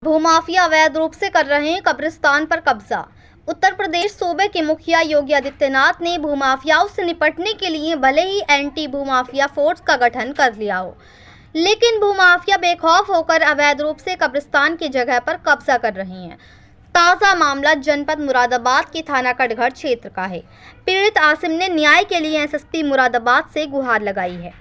भूमाफिया अवैध रूप से कर रहे हैं कब्रिस्तान पर कब्जा। उत्तर प्रदेश सूबे के मुखिया योगी आदित्यनाथ ने भूमाफियाओं से निपटने के लिए भले ही एंटी भूमाफिया फोर्स का गठन कर लिया हो, लेकिन भूमाफिया बेखौफ होकर अवैध रूप से कब्रिस्तान की जगह पर कब्जा कर रहे हैं। ताज़ा मामला जनपद मुरादाबाद के थाना कटघर क्षेत्र का है। पीड़ित आसिम ने न्याय के लिए एसएसपी मुरादाबाद से गुहार लगाई है।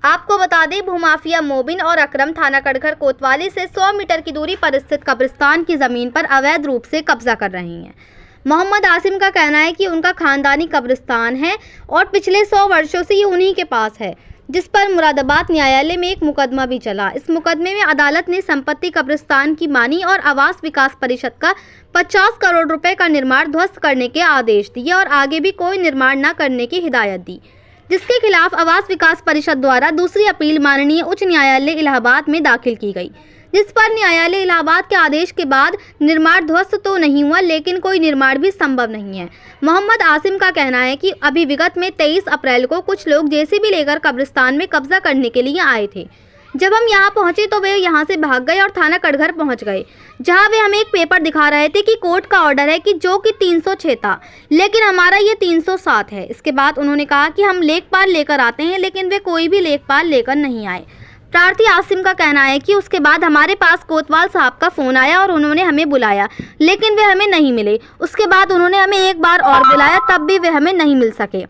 आपको बता दें, भूमाफिया मोबिन और अकरम थाना कटघर कोतवाली से 100 मीटर की दूरी पर स्थित कब्रिस्तान की ज़मीन पर अवैध रूप से कब्जा कर रहे हैं। मोहम्मद आसिम का कहना है कि उनका खानदानी कब्रिस्तान है और पिछले 100 वर्षों से ये उन्हीं के पास है, जिस पर मुरादाबाद न्यायालय में एक मुकदमा भी चला। इस मुकदमे में अदालत ने संपत्ति कब्रिस्तान की मानी और आवास विकास परिषद का 50 करोड़ रुपए का निर्माण ध्वस्त करने के आदेश दिए और आगे भी कोई निर्माण न करने की हिदायत दी, जिसके खिलाफ आवास विकास परिषद द्वारा दूसरी अपील माननीय उच्च न्यायालय इलाहाबाद में दाखिल की गई, जिस पर न्यायालय इलाहाबाद के आदेश के बाद निर्माण ध्वस्त तो नहीं हुआ, लेकिन कोई निर्माण भी संभव नहीं है। मोहम्मद आसिम का कहना है कि अभी विगत में 23 अप्रैल को कुछ लोग जेसीबी लेकर कब्रिस्तान में कब्जा करने के लिए आए थे। जब हम यहाँ पहुँचे तो वे यहाँ से भाग गए और थाना कटघर पहुँच गए, जहाँ वे हमें एक पेपर दिखा रहे थे कि कोर्ट का ऑर्डर है कि जो कि 306 था, लेकिन हमारा ये 307 है। इसके बाद उन्होंने कहा कि हम लेखपाल लेकर आते हैं, लेकिन वे कोई भी लेखपाल लेकर नहीं आए। प्रार्थी आसिम का कहना है कि उसके बाद हमारे पास कोतवाल साहब का फ़ोन आया और उन्होंने हमें बुलाया, लेकिन वे हमें नहीं मिले। उसके बाद उन्होंने हमें एक बार और बुलाया, तब भी वे हमें नहीं मिल सके।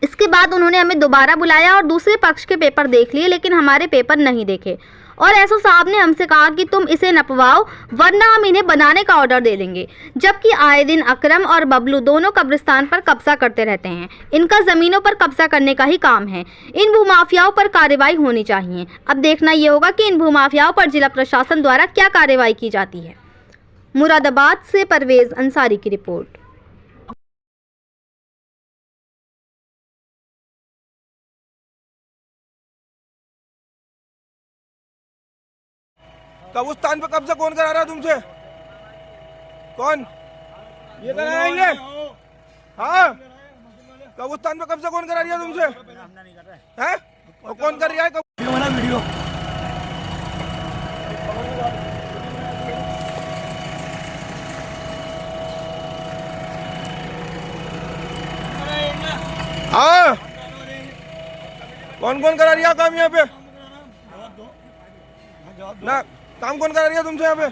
इसके बाद उन्होंने हमें दोबारा बुलाया और दूसरे पक्ष के पेपर देख लिए, लेकिन हमारे पेपर नहीं देखे और एसओ साहब ने हमसे कहा कि तुम इसे नपवाओ वरना हम इन्हें बनाने का ऑर्डर दे देंगे। जबकि आए दिन अकरम और बबलू दोनों कब्रिस्तान पर कब्जा करते रहते हैं। इनका ज़मीनों पर कब्जा करने का ही काम है। इन भूमाफियाओं पर कार्रवाई होनी चाहिए। अब देखना ये होगा कि इन भूमाफियाओं पर जिला प्रशासन द्वारा क्या कार्रवाई की जाती है। मुरादाबाद से परवेज अंसारी की रिपोर्ट। कब्रिस्तान पे कब्जा कौन करा रहा है तुमसे? कौन ये कराएंगे? हाँ, कब्रिस्तान पे कब्जा कौन करा रहा है तुमसे? हैं? और कौन कर रहा है? वीडियो हाँ, कौन कौन करा रहा है काम यहाँ पे? ना काम कौन करा रही है तुमसे यहाँ पे?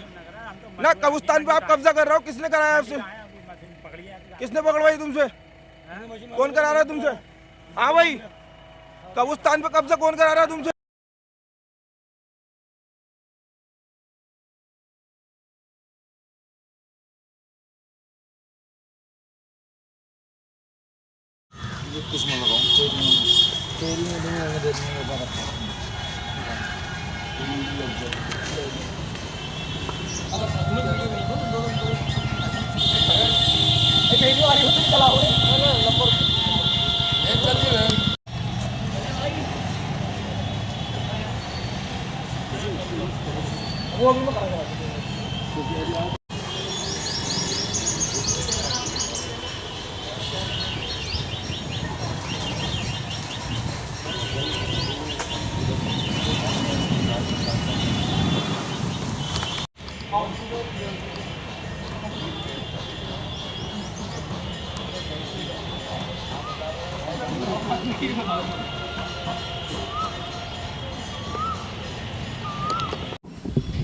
ना कब्रिस्तान पे आप कब्जा कर रहे हो, किसने कराया आपसे? किसने पकड़वाई तुमसे? कौन करा रहा है तुमसे? हाँ भाई, कब्रिस्तान पे कब्जा कौन करा रहा है तुमसे? किसमें लगाऊं? तेरी में देने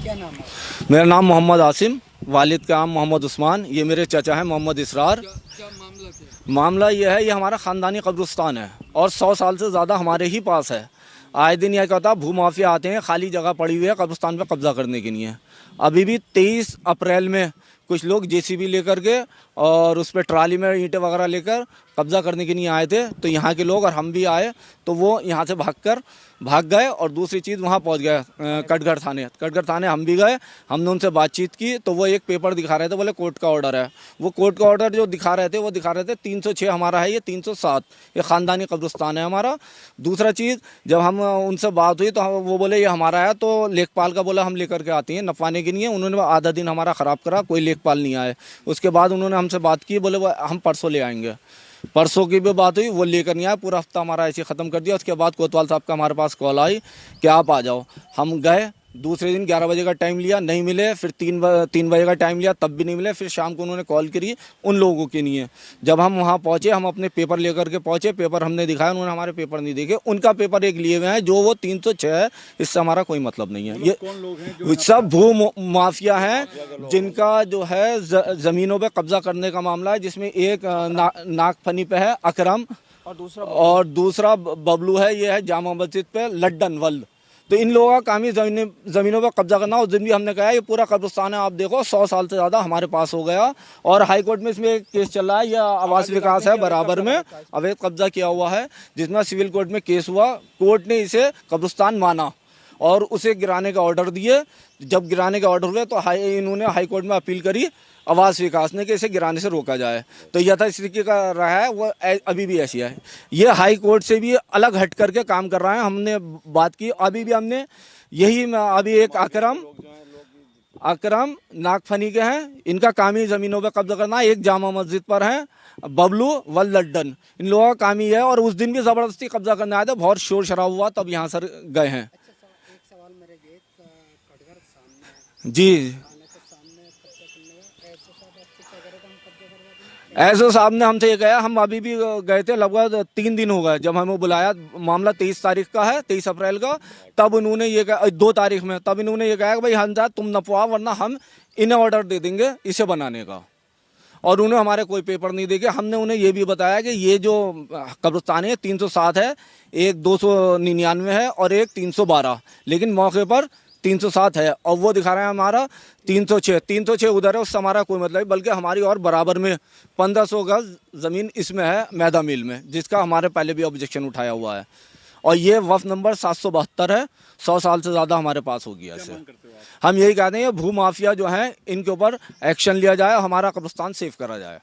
क्या नाम है? मेरा नाम मोहम्मद आसिम, वालिद का नाम मोहम्मद उस्मान। ये मेरे चाचा हैं मोहम्मद इसरार। क्या मामला क्या? मामला ये है, ये हमारा ख़ानदानी कब्रिस्तान है और 100 साल से ज़्यादा हमारे ही पास है। आए दिन यह कहता भूमाफिया आते हैं, खाली जगह पड़ी हुई है कब्रिस्तान पे कब्जा करने के लिए। अभी भी 23 अप्रैल में कुछ लोग जेसीबी लेकर के और उस पर ट्राली में ईंटें वगैरह लेकर कब्जा करने के लिए आए थे। तो यहाँ के लोग और हम भी आए तो वो यहाँ से भाग गए और दूसरी चीज़ वहाँ पहुँच गए कटघर थाने हम भी गए। हमने उनसे बातचीत की तो वो एक पेपर दिखा रहे थे, बोले कोर्ट का ऑर्डर है। वो कोर्ट का ऑर्डर जो दिखा रहे थे वो दिखा रहे थे 306 हमारा है, ये 307 ये ख़ानदानी कब्रिस्तान है हमारा। दूसरा चीज़, जब हम उनसे बात हुई तो वो बोले ये हमारा है, तो लेखपाल का बोला हम लेकर के आते हैं नपवाने के लिए। उन्होंने आधा दिन हमारा ख़राब करा, कोई लेखपाल नहीं आए। उसके बाद उन्होंने हमसे बात की, बोले हम परसों ले आएंगे। परसों की भी बात हुई, वो लेकर नहीं आया, पूरा हफ्ता हमारा ऐसे ख़त्म कर दिया। उसके बाद कोतवाल साहब का हमारे पास कॉल आई कि आप आ जाओ। हम गए, दूसरे दिन 11 बजे का टाइम लिया, नहीं मिले, फिर 3 बजे का टाइम लिया, तब भी नहीं मिले। फिर शाम को उन्होंने कॉल करी उन लोगों के लिए। जब हम वहाँ पहुँचे, हम अपने पेपर लेकर के पहुँचे, पेपर हमने दिखाया, उन्होंने हमारे पेपर नहीं देखे। उनका पेपर एक लिए हुए हैं जो वो 306 है, इससे हमारा कोई मतलब नहीं है। ये सब भू माफिया हैं जिनका जो है ज़मीनों पर कब्जा करने का मामला है, जिसमें एक नागफनी पे है अकरम और दूसरा बबलू है, ये है जामा मस्जिद पे लड्डन वल्द। तो इन लोगों का काम ही ज़मीनों पर कब्जा करना। उस दिन भी हमने कहा ये पूरा कब्रिस्तान है, आप देखो 100 साल से ज़्यादा हमारे पास हो गया। और हाई कोर्ट में इसमें एक केस चल रहा है, यह आवास विकास है बराबर में अवैध कब्जा किया हुआ है, जिसमें सिविल कोर्ट में केस हुआ। कोर्ट ने इसे कब्रिस्तान माना और उसे गिराने का ऑर्डर दिए। जब गिराने का ऑर्डर हुए तो इन्होंने हाई कोर्ट में अपील करी आवास विकास ने कि इसे गिराने से रोका जाए। तो यथास्थिति का रहा है वो अभी भी ऐसी है। ये हाई कोर्ट से भी अलग हट करके काम कर रहा है। हमने बात की, अभी भी हमने यही, अभी एक अकरम नागफनी के हैं, इनका काम ही ज़मीनों पे कब्जा करना। एक जामा मस्जिद पर है बबलू वल लड्डन, इन लोगों का काम ही है। और उस दिन भी ज़बरदस्ती कब्जा करने आए थे, बहुत शोर शराब हुआ, तब यहाँ सर गए हैं। एक सवाल मेरे गेट का कटघर सामने जी, एसओ साहब ने हमसे ये कहा, हम अभी भी गए थे, लगभग 3 दिन हो गए जब हमें बुलाया। मामला 23 तारीख का है, 23 अप्रैल का। तब उन्होंने ये कहा, 2 तारीख में, तब इन्होंने ये कहा कि भाई हम तुम नपवा, वरना हम इन्हें ऑर्डर दे देंगे इसे बनाने का। और उन्हें हमारे कोई पेपर नहीं देके। हमने उन्हें ये भी बताया कि ये जो कब्रिस्तान है 307 है, एक 299 है और एक 312, लेकिन मौके पर 307 है और वो दिखा रहे हैं हमारा 306 उधर है। उससे हमारा कोई मतलब नहीं, बल्कि हमारी और बराबर में 1500 गज ज़मीन इसमें है मैदा मिल में, जिसका हमारे पहले भी ऑब्जेक्शन उठाया हुआ है। और ये वफ नंबर 772 है, 100 साल से ज़्यादा हमारे पास हो गया इसे। हम यही कहते हैं भू माफिया जो हैं इनके ऊपर एक्शन लिया जाए, हमारा कब्रिस्तान सेफ करा जाए।